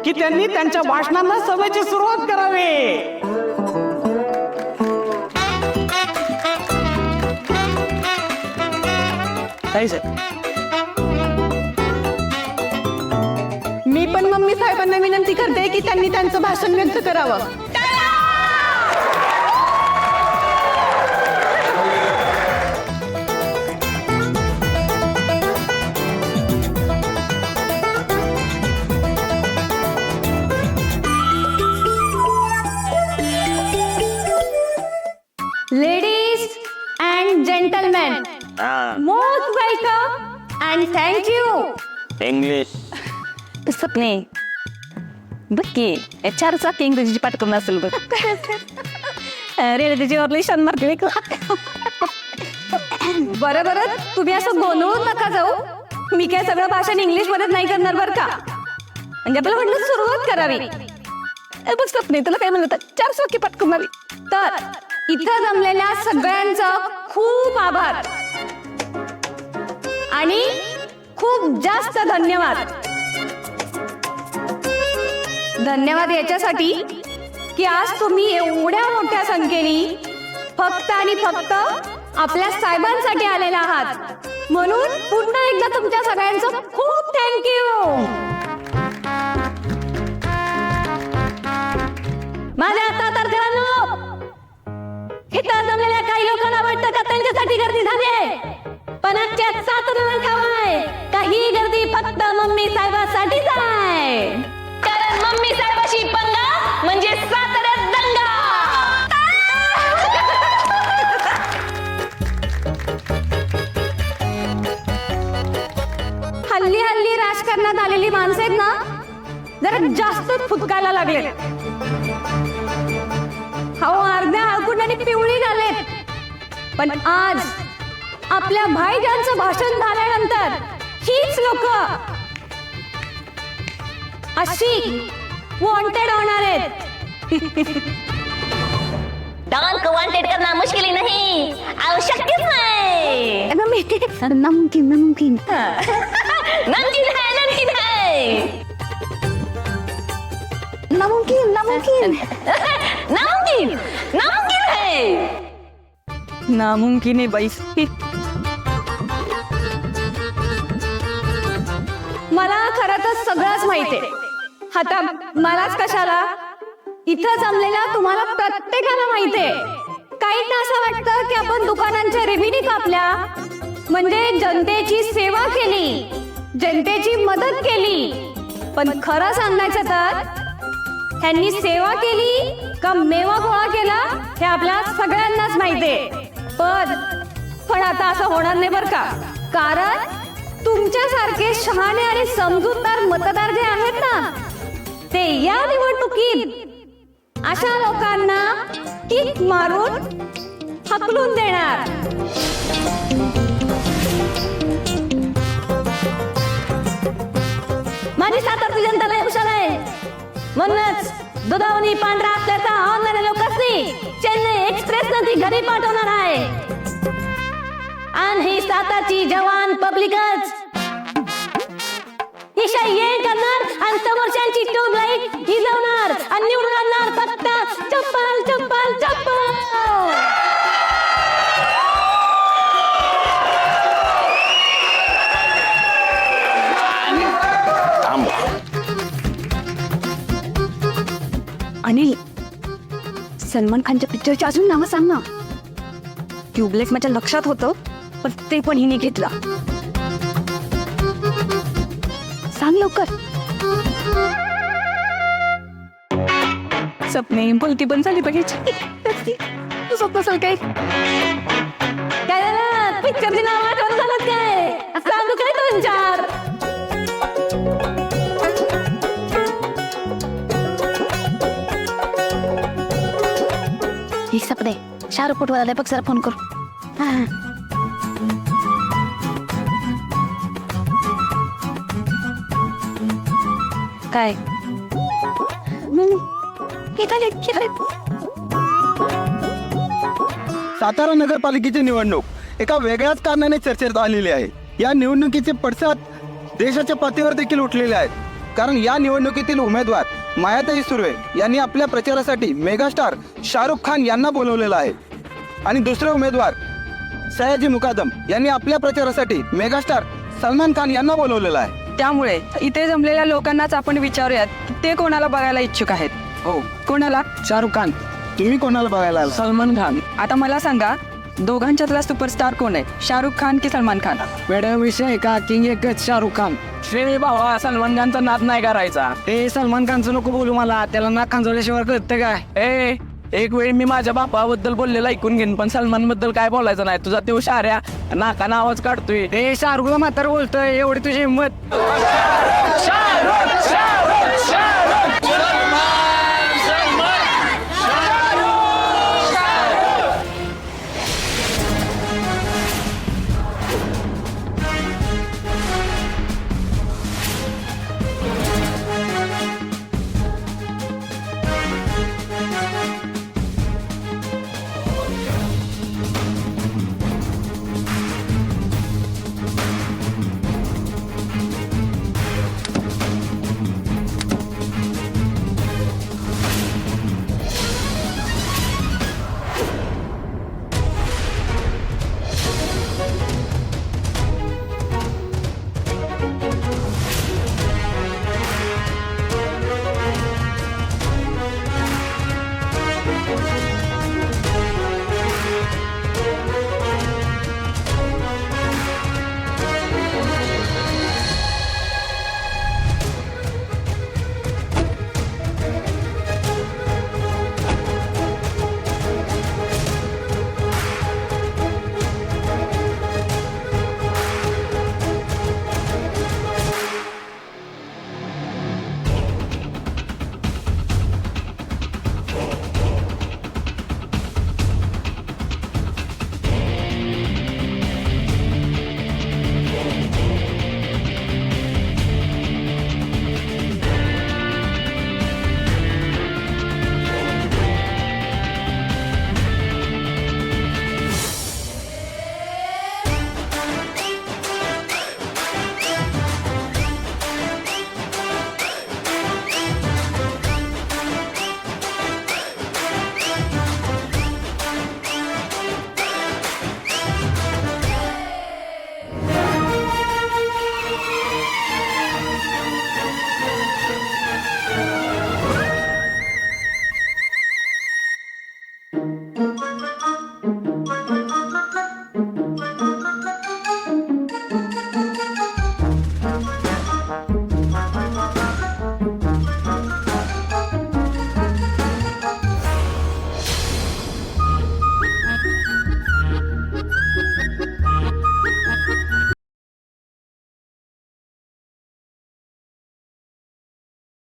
की त्यांनी त्यांच्या भाषणांना सभेची सुरुवात करावी. मी पण मम्मी साहेबांना विनंती करते की त्यांनी त्यांचं भाषण व्यक्त करावं. Ladies and gentlemen, most welcome and thank you. English सपने बघ की 4 चाकी इंग्रजीची पाठ करून असेल बघ. रेल्वेची वरली शन मारते. बरं बरं, तुम्ही असं गोंधळून नका जाऊ. मी काय सगळं भाषण इंग्लिश मध्ये नाही करणार बरं का. म्हणजे आपल्याला म्हटलं सुरुवात करावी. बघ सपने तुला काय म्हणलं 4 चाकी पाठ करून आली. तर इथं जमलेल्या सगळ्यांचं खूप आभार आणि खूप जास्त धन्यवाद. धन्यवाद याच्यासाठी की आज तुम्ही एवढ्या मोठ्या संख्येने फक्त आणि फक्त आपल्या साहेबांसाठी आलेला आहात. म्हणून पुन्हा एकदा तुमच्या सगळ्यांचं खूप थँक्यू. माझ्या आता इथं जमलेल्या काही लोकांना वाटतं का त्यांच्यासाठी गर्दी झाली आहे, पण आजच्या साताऱ्याला ठावाय काही गर्दी फक्त मम्मी साहेबांसाठीच आहे. कारण मम्मी साहेबाशी पंगा म्हणजे साताऱ्यात दंगा. हल्ली हल्ली राजकारणात आलेली माणसं आहेत ना, जरा जास्तच फुटकायला लागले. हो, अर्ध्या हळकुंडाने पिवळी झालेत. पण आज आपल्या भाईजानचं भाषण झाल्यानंतर हीच लोक अशी वॉन्टेड होणार आहेत. डॉन को वांटेड करना मुश्किल ही नहीं, आवश्यकच नाही. नामुमकिन नामुमकिन नमकीन है नामुमकिन नामुमकिन नामुमकिन नामुमकिन है. नामुमकिन आहे बाई. मला खरं तर सगळंच माहितीये. आता मलाच कशाला, इथं जमलेला तुम्हाला प्रत्येकाला माहितीये. काहींना असं वाटतं की आपण दुकानांच्या रेव्हेन्यू कापल्या म्हणजे जनतेची सेवा केली, जनतेची मदत केली. पण खरं सांगायचं तर त्यांनी सेवा केली का मेवा गोळा केला हे आपल्या सगळ्यांनाच माहितीये. पण आता असं होणार नाही बरं का. कारण तुमच्यासारखे शहाणे आणि समजूतदार मतदार जे आहेत ना, ते या निवडणुकीत अशा लोकांना किक मारून हकलून देणार. माझी सातारची जनता लय हुशार आहे. म्हणूनच दुधावनी पांढरा असल्याचा ऑनलाईन लोकांनी चेन्नई एक्सप्रेस नदी घरी पाठवणार आहे. आणि ही सातारची जवान पब्लिकच ईशा ये करणार आणि समोरच्यांची ट्यूबलाईट हिजवणार आणि निवडून आणणार फक्त चप्पल चप्पल चप्पल. अनिल, सलमान खानच्या पिक्चरची अजून नावं सांग ना. ट्यूबलाईट माझ्या लक्षात होतं, पण ते पण हिने घेतला. सांग लवकर. सपने बोलती पण झाली बघायची. तू स्वप्न असेल काय काय झालं, पिक्चरची नाव आठवण झालं काय, सांगू काय 2-4. ही सपने शाहरुख फोटो आलाय बघ, जरा फोन करू. काय सातारा नगरपालिकेची निवडणूक एका वेगळ्याच कारणाने चर्चेत आलेली आहे. या निवडणुकीचे पडसाद देशाच्या पातळीवर देखील उठलेले आहेत. कारण या निवडणुकीतील उमेदवार मायाताई सुर्वे यांनी आपल्या प्रचारासाठी मेगास्टार शाहरुख खान यांना बोलवलेलं आहे आणि दुसरे उमेदवार सयाजी मुकादम यांनी आपल्या प्रचारासाठी मेगास्टार सलमान खान यांना बोलवलेलं आहे. त्यामुळे इथे जमलेल्या लोकांनाच आपण विचारूयात की ते कोणाला बघायला इच्छुक आहेत. हो, कोणाला? शाहरुख खान. तुम्ही कोणाला बघायला आला? सलमान खान. आता मला सांगा, दोघांच्यातला सुपरस्टार कोण आहे, शाहरुख खान की सलमान खान? मॅडम विषय आहे का किंग एकच शाहरुख खान. श्री भावा सलमान खानचा नाद नाही करायचा. ए सलमान खानचं नको बोलू मला, त्याला नाक खांजवल्याशिवाय कळतं काय. एक वेळ मी माझ्या बापाबद्दल बोललेलं ऐकून घेईन, पण सलमान बद्दल काय बोलायचं नाही. तुझा तो शाऱ्या नाकानं आवाज काढतोय. ए शाहरुखला म्हातार बोलतोय, एवढी तुझी हिंमत.